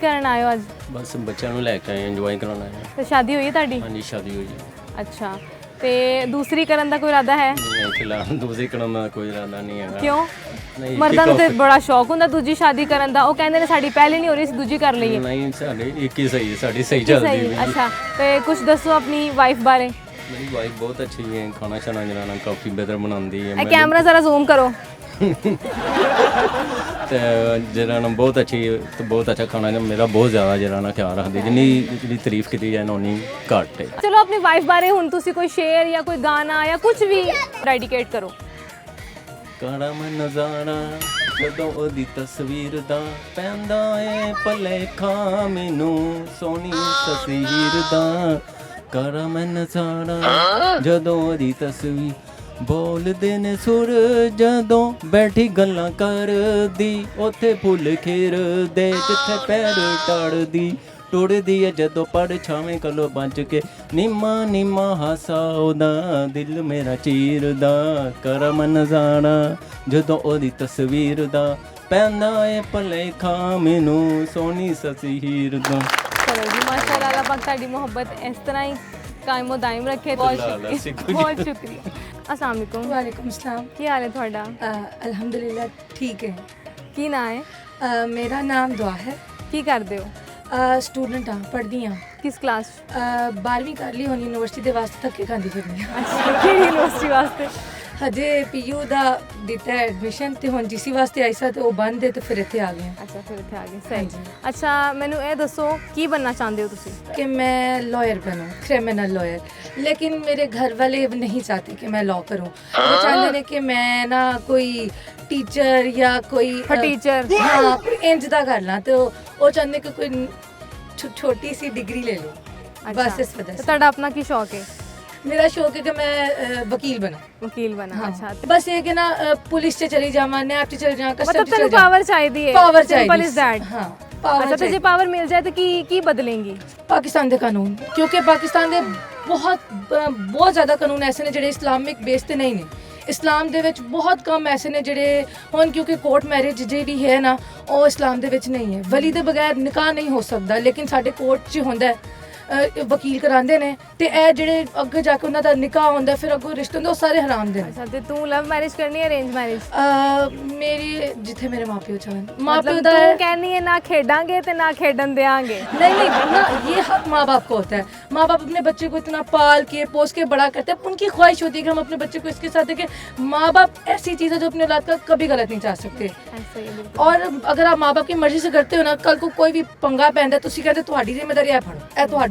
ਕਰਨ ਆਏ ਹੋ ਅੱਜ? ਬਸ ਬੱਚਿਆਂ ਨੂੰ ਲੈ ਕੇ ਆਏ, ਇੰਜੋਏ ਕਰਾਉਣਾ ਹੈ। ਤੇ ਸ਼ਾਦੀ ਹੋਈ ਹੈ ਤੁਹਾਡੀ? ਹਾਂਜੀ ਸ਼ਾਦੀ ਹੋਈ ਹੈ। ਅੱਛਾ, ਤੇ ਦੂਸਰੀ ਕਰਨ ਦਾ ਕੋਈ ਇਰਾਦਾ ਹੈ? ਨਹੀਂ ਫਿਲਹਾਲ ਦੂਸਰੀ ਕਰਨ ਦਾ ਕੋਈ ਇਰਾਦਾ ਨਹੀਂ ਹੈਗਾ। ਕਿਉਂ? ਨਹੀਂ ਮਰਦਾਂ ਨੂੰ ਤੇ ਬੜਾ ਸ਼ੌਕ ਹੁੰਦਾ ਦੂਜੀ ਸ਼ਾਦੀ ਕਰਨ ਦਾ, ਉਹ ਕਹਿੰਦੇ ਨੇ ਸਾਡੀ ਪਹਿਲੀ ਨਹੀਂ ਹੋ ਰਹੀ, ਅਸੀਂ ਦੂਜੀ ਕਰ ਲਈਏ। ਨਹੀਂ ਸਾਡੇ ਇੱਕ ਹੀ ਸਹੀ ਹੈ, ਸਾਡੀ ਸਹੀ ਚੱਲਦੀ ਸਹੀ। ਹੈ। ਅੱਛਾ, ਤੇ ਕੁਝ ਦੱਸੋ ਆਪਣੀ ਵਾਈਫ ਬਾਰੇ। ਮੇਰੀ ਵਾਈਫ ਬਹੁਤ ਅੱਛੀ ਹੈ, ਖਾਣਾ ਛਾਣਾ ਜਨਾਨਾ ਕਾਫੀ ਬਿਹਤਰ ਬਣਾਉਂਦੀ ਹੈ। ਇਹ ਕੈਮਰਾ ਜ਼ਰਾ ਜ਼ੂਮ ਕਰੋ। ਤੇ ਜਿਹੜਾ ਨਾ ਬਹੁਤ ਅੱਛੀ ਤੇ ਬਹੁਤ ਅੱਛਾ ਖਾਣਾ ਮੇਰਾ ਬਹੁਤ ਜ਼ਿਆਦਾ ਜਿਹੜਾ ਨਾ ਖਿਆਲ ਰੱਖਦੀ, ਜਿੰਨੀ ਤਾਰੀਫ ਕੀਤੀ ਜਾਏ ਨਾ ਉਨੀ ਘੱਟ ਹੈ। ਚਲੋ ਆਪਣੀ ਵਾਈਫ ਬਾਰੇ ਹੁਣ ਤੁਸੀਂ ਕੋਈ ਸ਼ੇਰ ਜਾਂ ਕੋਈ ਗਾਣਾ ਜਾਂ ਕੁਝ ਵੀ ਡੈਡੀਕੇਟ ਕਰੋ। ਕਾੜਾ ਮੈਂ ਨਜ਼ਾਰਾ ਜਦੋਂ ਉਹਦੀ ਤਸਵੀਰ ਦਾ ਪੈਂਦਾ ਏ ਭਲੇਖਾ ਮੈਨੂੰ ਸੋਹਣੀ ਤਸਵੀਰ ਦਾ। ਕਾੜਾ ਮੈਂ ਨਜ਼ਾਰਾ ਜਦੋਂ ਉਹਦੀ ਤਸਵੀਰ ਬੋਲਦੇ ਨੇ ਸੁਰ ਜਦੋਂ ਬੈਠੀ ਗੱਲਾਂ ਕਰਦੀ, ਉੱਥੇ ਫੁੱਲ ਖਿਰਦੇ ਜਿੱਥੇ ਪੈਰ ਟੜਦੀ, ਟੁੱਟਦੀ ਹੈ ਜਦੋਂ ਪੜ ਛਾਵੇਂ ਕਲੋ ਬਚ ਕੇ ਨੀਮਾ ਨੀਮਾ ਹਾਸਾ ਉਹਦਾ ਦਿਲ ਮੇਰਾ ਚੀਰਦਾ। ਕਰਮ ਨਜ਼ਾਰਾ ਜਦੋਂ ਉਹਦੀ ਤਸਵੀਰ ਦਾ ਪੈਂਦਾ ਏ ਭਲੇਖਾ ਮੈਨੂੰ ਸੋਹਣੀ ਤਸਵੀਰ ਦਾ। ਚਲੋ ਜੀ, ਮਾਸ਼ਾਅੱਲਾ, ਅੱਲਾਹ ਪਾਕ ਤੁਹਾਡੀ ਮੁਹੱਬਤ ਇਸ ਤਰ੍ਹਾਂ ਹੀ ਕਾਇਮੋ ਦਾਇਮ ਰੱਖੇ। ਬਹੁਤ ਸ਼ੁਕਰੀਆ, बहुत शुक्रिया। अस्सलाम वालेकुम। वालेकुम सलाम। ਕੀ ਹਾਲ ਹੈ ਤੁਹਾਡਾ? अल्हम्दुलिल्लाह ठीक है। ਕੀ ਨਾਂ ਹੈ? मेरा नाम दुआ है। ਕੀ ਕਰਦੇ ਹੋ? स्टूडेंट हाँ, पढ़दी हाँ। ਕਿਸ ਕਲਾਸ? 12ਵੀਂ कर ली हुण यूनिवर्सिटी दे वास्ते धक्के खांदी फिरदी हाँ। ਅੱਛਾ, ਕਿਹੜੀ ਯੂਨੀਵਰਸਿਟੀ ਵਾਸਤੇ? हजे पीयू दा दिता है एडमिशन ते हुण जीसी वास्ते आई सा ते वो बंद है ते फिर इत्थे आ गए हैं। ਅੱਛਾ, ਫਿਰ ਇੱਥੇ ਆ ਗਏ। ਸਹੀ। ਅੱਛਾ, ਮੈਨੂੰ ਇਹ ਦੱਸੋ ਕੀ बनना ਚਾਹੁੰਦੇ ਹੋ ਤੁਸੀਂ? कि मैं लॉयर बनूं, क्रिमिनल लॉयर, लेकिन मेरे घर वाले नहीं चाहते कि मैं लॉ करूं। वो चाहते हैं कि मैं ना कोई टीचर या कोई टीचर हाँ कोई इंज दा कर ला, तो वो चाहते कि कोई छोटी सी डिग्री ले लो। बस इस वजह से ਤੁਹਾਡਾ ਆਪਣਾ ਕੀ ਸ਼ੌਕ ਹੈ? मेरा शौक है कि मैं वकील बना। ਵਕੀਲ ਬਣਾ। हाँ। ਅੱਛਾ, बस ये कि ना पुलिस से चली जावा, नैब से चली जावा, कस्टम मतलब से ਤੈਨੂੰ चली जावा। ਪਾਵਰ ਚਾਹੀਦੀ ਹੈ? पावर ਸਿੰਪਲ ਇਜ਼ चाहिए। दैट। हाँ ਅੱਛਾ, पावर ਤੇ ਜੇ चाहिए। ਪਾਵਰ ਮਿਲ ਜਾਏ ਤਾਂ ਕੀ ਬਦਲेंगी? पाकिस्तान के कानून, क्योंकि पाकिस्तान के बहुत ज़्यादा कानून ऐसे ने ਜਿਹੜੇ ਇਸਲਾਮਿਕ ਬੇਸ ਤੇ ਨਹੀਂ ਨੇ। ਇਸਲਾਮ ਦੇ ਵਿੱਚ ਬਹੁਤ ਕਮ ਐਸੇ ਨੇ ਜਿਹੜੇ ਹੁਣ, ਕਿਉਂਕਿ ਕੋਰਟ ਮੈਰਿਜ ਜਿਹੜੀ ਹੈ ਨਾ ਉਹ ਇਸਲਾਮ ਦੇ ਵਿੱਚ ਨਹੀਂ ਹੈ। ਵਲੀ ਦੇ ਬਗੈਰ ਨਿਕਾਹ ਨਹੀਂ ਹੋ ਸਕਦਾ, ਲੇਕਿਨ ਸਾਡੇ ਕੋਰਟ 'ਚ ਹੁੰਦਾ ਹੈ। ਵਕੀਲ ਕਰਾਉਂਦੇ ਨੇ ਤੇ ਇਹ ਜਿਹੜੇ ਅੱਗੇ ਜਾ ਕੇ ਉਹਨਾਂ ਦਾ ਨਿਕਾਹ ਹੁੰਦਾ, ਫਿਰ ਅੱਗੋਂ ਰਿਸ਼ਤੇ ਹੁੰਦੇ, ਉਹ ਸਾਰੇ ਹਰਾਮ ਦੇ ਨੇ। ਅੱਛਾ, ਤੇ ਤੂੰ ਲਵ ਮੈਰਿਜ ਕਰਨੀ ਹੈ ਅਰੇਂਜ ਮੈਰਿਜ? ਮੇਰੀ ਜਿੱਥੇ ਮੇਰੇ ਮਾਪਿਓ ਚਾਹਣ। मतलब ਮਾਪਿਓ ਦਾ ਤੂੰ कहनी है ना खेडांगे ते ना खेडन देंगे। नहीं ना, ये हक माँ बाप का होता है। माँ बाप अपने बच्चे को इतना पाल के पोस के बड़ा करते हैं, उनकी ख्वाहिश होती है कि हम अपने बच्चे को इसके साथ देखें। माँ बाप ऐसी चीज़ है जो अपने औलाद का कभी गलत नहीं चाह सकते। ऐसे ही बिल्कुल। और अगर आप माँ बाप की मर्जी से करते हो ना, कल को कोई भी पंगा पैंदा तुसी कहते ਤੁਹਾਡੀ ਜ਼ਿੰਮੇਵਾਰੀ ਹੈ, ਫੜੋ ਇਹ ਤੁਹਾਡਾ